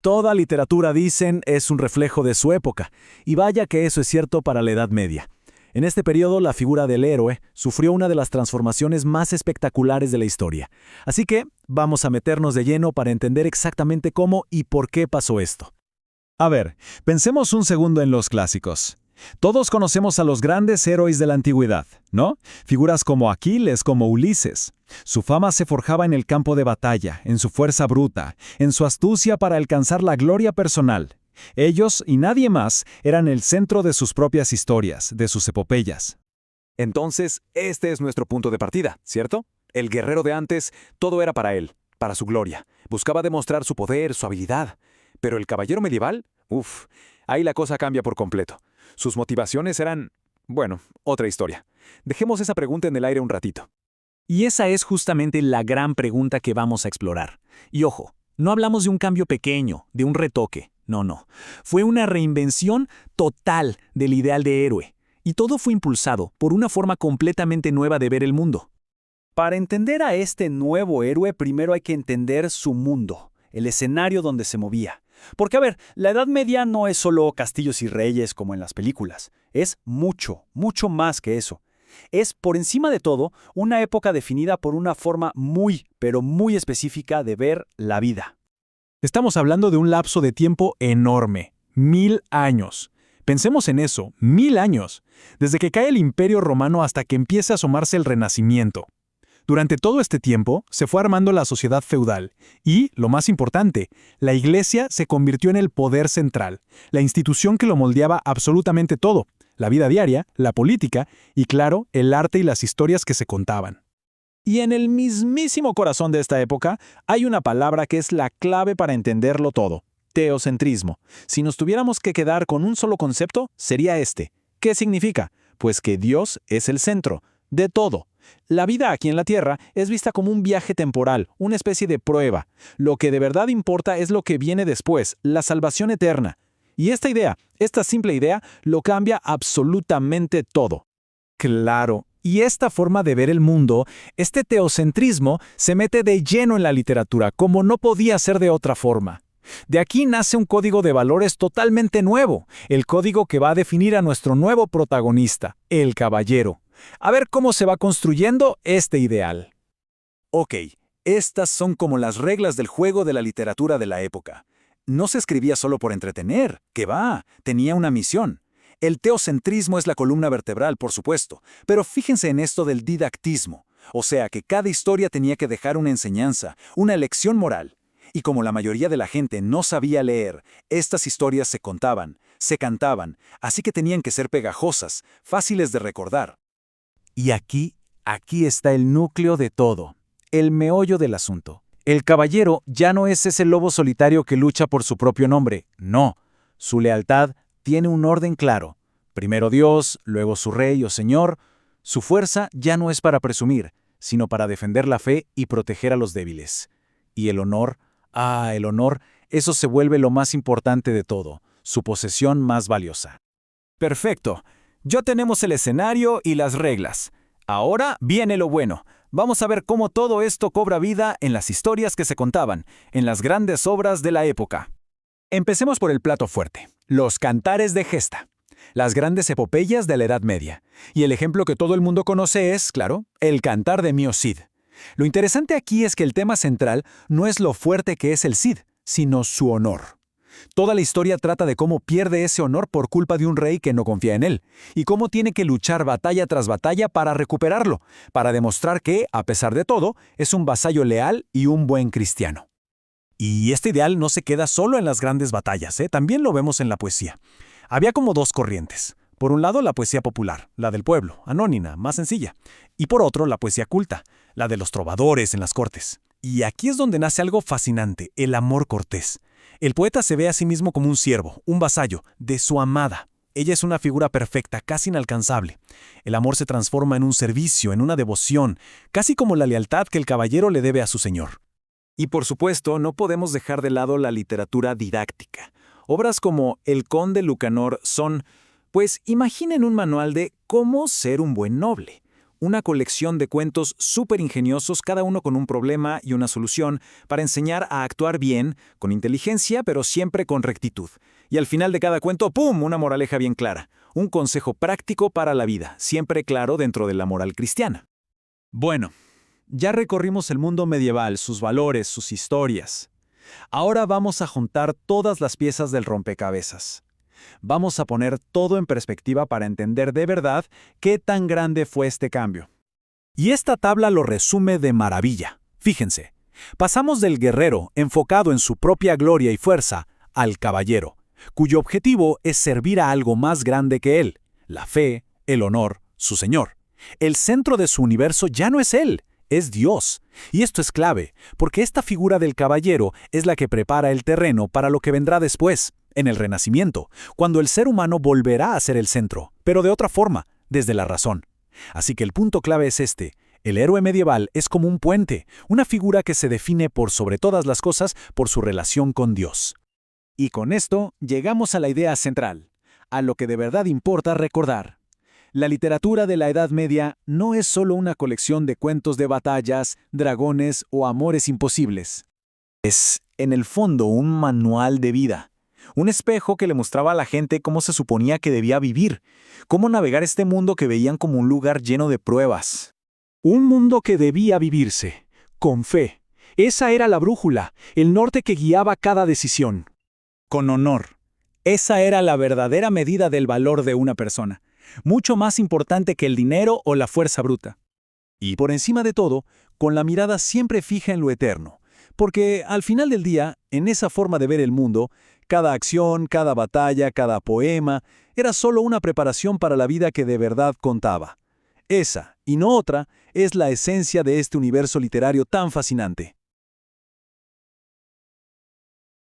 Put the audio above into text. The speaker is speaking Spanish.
Toda literatura, dicen, es un reflejo de su época, y vaya que eso es cierto para la Edad Media. En este periodo, la figura del héroe sufrió una de las transformaciones más espectaculares de la historia. Así que vamos a meternos de lleno para entender exactamente cómo y por qué pasó esto. A ver, pensemos un segundo en los clásicos. Todos conocemos a los grandes héroes de la antigüedad, ¿no? Figuras como Aquiles, como Ulises. Su fama se forjaba en el campo de batalla, en su fuerza bruta, en su astucia para alcanzar la gloria personal. Ellos y nadie más eran el centro de sus propias historias, de sus epopeyas. Entonces, este es nuestro punto de partida, ¿cierto? El guerrero de antes, todo era para él, para su gloria. Buscaba demostrar su poder, su habilidad. Pero el caballero medieval, ahí la cosa cambia por completo. Sus motivaciones eran, bueno, otra historia. Dejemos esa pregunta en el aire un ratito. Y esa es justamente la gran pregunta que vamos a explorar. Y ojo, no hablamos de un cambio pequeño, de un retoque. No. Fue una reinvención total del ideal de héroe. Y todo fue impulsado por una forma completamente nueva de ver el mundo. Para entender a este nuevo héroe, primero hay que entender su mundo, el escenario donde se movía. Porque, a ver, la Edad Media no es solo castillos y reyes como en las películas. Es mucho más que eso. Es, por encima de todo, una época definida por una forma muy, pero muy específica de ver la vida. Estamos hablando de un lapso de tiempo enorme, 1000 años. Pensemos en eso, 1000 años, desde que cae el Imperio Romano hasta que empieza a asomarse el Renacimiento. Durante todo este tiempo se fue armando la sociedad feudal y, lo más importante, la Iglesia se convirtió en el poder central, la institución que lo moldeaba absolutamente todo, la vida diaria, la política y, claro, el arte y las historias que se contaban. Y en el mismísimo corazón de esta época hay una palabra que es la clave para entenderlo todo: teocentrismo. Si nos tuviéramos que quedar con un solo concepto, sería este. ¿Qué significa? Pues que Dios es el centro de todo. La vida aquí en la Tierra es vista como un viaje temporal, una especie de prueba. Lo que de verdad importa es lo que viene después, la salvación eterna. Y esta simple idea, lo cambia absolutamente todo. Claro, y esta forma de ver el mundo, este teocentrismo, se mete de lleno en la literatura, como no podía ser de otra forma. De aquí nace un código de valores totalmente nuevo, el código que va a definir a nuestro nuevo protagonista, el caballero. A ver cómo se va construyendo este ideal. Ok, estas son como las reglas del juego de la literatura de la época. No se escribía solo por entretener, que va, tenía una misión. El teocentrismo es la columna vertebral, por supuesto, pero fíjense en esto del didactismo, o sea que cada historia tenía que dejar una enseñanza, una lección moral. Y como la mayoría de la gente no sabía leer, estas historias se contaban, se cantaban, así que tenían que ser pegajosas, fáciles de recordar. Y aquí está el núcleo de todo, el meollo del asunto. El caballero ya no es ese lobo solitario que lucha por su propio nombre, no. Su lealtad tiene un orden claro. Primero Dios, luego su rey o señor. Su fuerza ya no es para presumir, sino para defender la fe y proteger a los débiles. Y el honor, eso se vuelve lo más importante de todo, su posesión más valiosa. Perfecto. Ya tenemos el escenario y las reglas. Ahora viene lo bueno. Vamos a ver cómo todo esto cobra vida en las historias que se contaban, en las grandes obras de la época. Empecemos por el plato fuerte, los cantares de gesta, las grandes epopeyas de la Edad Media. Y el ejemplo que todo el mundo conoce es, claro, el cantar de Mio Cid. Lo interesante aquí es que el tema central no es lo fuerte que es el Cid, sino su honor. Toda la historia trata de cómo pierde ese honor por culpa de un rey que no confía en él, y cómo tiene que luchar batalla tras batalla para recuperarlo, para demostrar que, a pesar de todo, es un vasallo leal y un buen cristiano. Y este ideal no se queda solo en las grandes batallas, también lo vemos en la poesía. Había como dos corrientes. Por un lado, la poesía popular, la del pueblo, anónima, más sencilla. Y por otro, la poesía culta, la de los trovadores en las cortes. Y aquí es donde nace algo fascinante, el amor cortés. El poeta se ve a sí mismo como un siervo, un vasallo, de su amada. Ella es una figura perfecta, casi inalcanzable. El amor se transforma en un servicio, en una devoción, casi como la lealtad que el caballero le debe a su señor. Y por supuesto, no podemos dejar de lado la literatura didáctica. Obras como El Conde Lucanor son, pues imaginen un manual de cómo ser un buen noble. una colección de cuentos súper ingeniosos, cada uno con un problema y una solución, para enseñar a actuar bien, con inteligencia, pero siempre con rectitud. Y al final de cada cuento, ¡pum!, una moraleja bien clara. Un consejo práctico para la vida, siempre claro dentro de la moral cristiana. Bueno, ya recorrimos el mundo medieval, sus valores, sus historias. Ahora vamos a juntar todas las piezas del rompecabezas. Vamos a poner todo en perspectiva para entender de verdad qué tan grande fue este cambio. Y esta tabla lo resume de maravilla. Fíjense, pasamos del guerrero, enfocado en su propia gloria y fuerza, al caballero, cuyo objetivo es servir a algo más grande que él, la fe, el honor, su Señor. El centro de su universo ya no es él, es Dios. Y esto es clave, porque esta figura del caballero es la que prepara el terreno para lo que vendrá después, en el Renacimiento, cuando el ser humano volverá a ser el centro, pero de otra forma, desde la razón. Así que el punto clave es este: el héroe medieval es como un puente, una figura que se define por sobre todas las cosas por su relación con Dios. Y con esto llegamos a la idea central, a lo que de verdad importa recordar. La literatura de la Edad Media no es solo una colección de cuentos de batallas, dragones o amores imposibles. Es, en el fondo, un manual de vida. Un espejo que le mostraba a la gente cómo se suponía que debía vivir, cómo navegar este mundo que veían como un lugar lleno de pruebas. Un mundo que debía vivirse, con fe. Esa era la brújula, el norte que guiaba cada decisión. Con honor. Esa era la verdadera medida del valor de una persona, mucho más importante que el dinero o la fuerza bruta. Y por encima de todo, con la mirada siempre fija en lo eterno, porque al final del día, en esa forma de ver el mundo, cada acción, cada batalla, cada poema, era solo una preparación para la vida que de verdad contaba. Esa, y no otra, es la esencia de este universo literario tan fascinante.